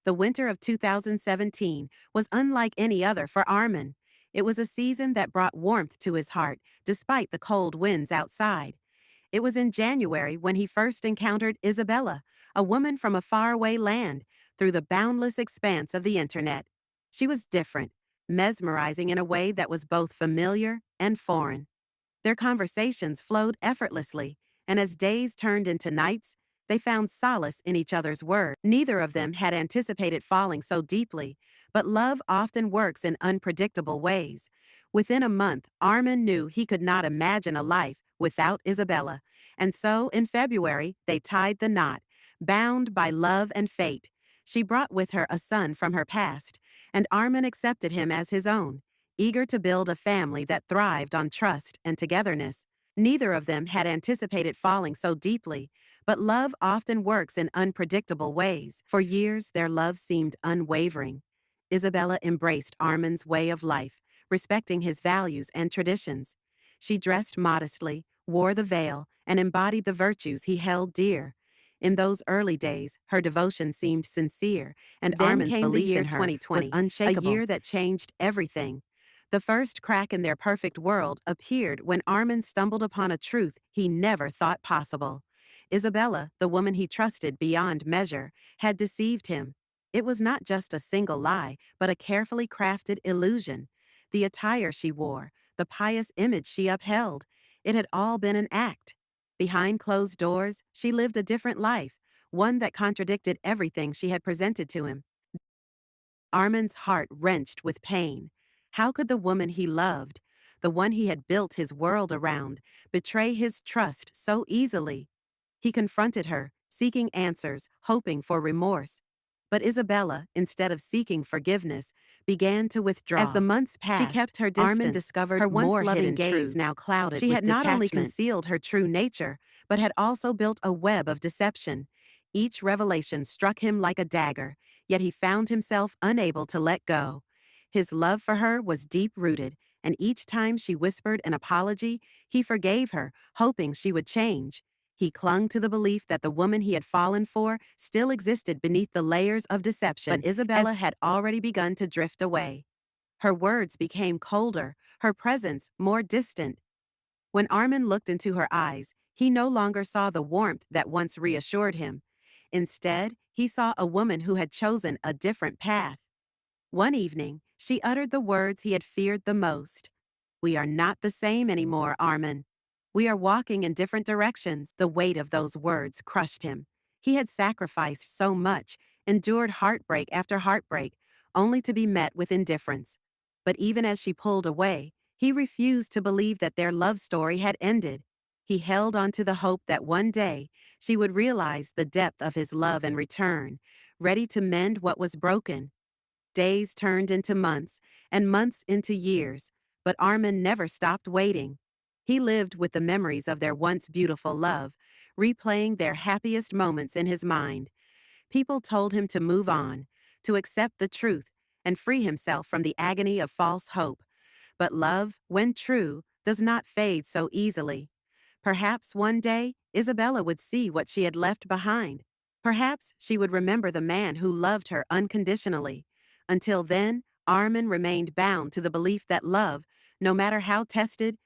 The winter of 2017 was unlike any other for Armin. It was a season that brought warmth to his heart, despite the cold winds outside. It was in January when he first encountered Isabella, a woman from a faraway land, through the boundless expanse of the internet. She was different, mesmerizing in a way that was both familiar and foreign. Their conversations flowed effortlessly, and as days turned into nights, they found solace in each other's words. Neither of them had anticipated falling so deeply, but love often works in unpredictable ways. Within a month, Armin knew he could not imagine a life without Isabella, and so in February, they tied the knot, bound by love and fate. She brought with her a son from her past, and Armin accepted him as his own, eager to build a family that thrived on trust and togetherness. Neither of them had anticipated falling so deeply, but love often works in unpredictable ways. For years, their love seemed unwavering. Isabella embraced Armin's way of life, respecting his values and traditions. She dressed modestly, wore the veil, and embodied the virtues he held dear. In those early days, her devotion seemed sincere, and Then Armin's came the belief year in her was 2020, unshakable. a A year that changed everything. The first crack in their perfect world appeared when Armin stumbled upon a truth he never thought possible. Isabella, the woman he trusted beyond measure, had deceived him. It was not just a single lie, but a carefully crafted illusion. The attire she wore, the pious image she upheld, it had all been an act. Behind closed doors, she lived a different life, one that contradicted everything she had presented to him. Armin's heart wrenched with pain. How could the woman he loved, the one he had built his world around, betray his trust so easily? He confronted her, seeking answers, hoping for remorse. But Isabella, instead of seeking forgiveness, began to withdraw. As the months passed, she kept her distance. Armin discovered her more once loving hidden gaze truths. now clouded She with had not only detachment. concealed her true nature, but had also built a web of deception. Each revelation struck him like a dagger, yet he found himself unable to let go. His love for her was deep-rooted, and each time she whispered an apology, he forgave her, hoping she would change. He clung to the belief that the woman he had fallen for still existed beneath the layers of deception. But Isabella had already begun to drift away. Her words became colder, her presence more distant. When Armin looked into her eyes, he no longer saw the warmth that once reassured him. Instead, he saw a woman who had chosen a different path. One evening, she uttered the words he had feared the most. "We are not the same anymore, Armin. We are walking in different directions." The weight of those words crushed him. He had sacrificed so much, endured heartbreak after heartbreak, only to be met with indifference. But even as she pulled away, he refused to believe that their love story had ended. He held on to the hope that one day she would realize the depth of his love and return, ready to mend what was broken. Days turned into months, and months into years, but Armin never stopped waiting. He lived with the memories of their once beautiful love, replaying their happiest moments in his mind. People told him to move on, to accept the truth, and free himself from the agony of false hope. But love, when true, does not fade so easily. Perhaps one day, Isabella would see what she had left behind. Perhaps she would remember the man who loved her unconditionally. Until then, Armin remained bound to the belief that love, no matter how tested,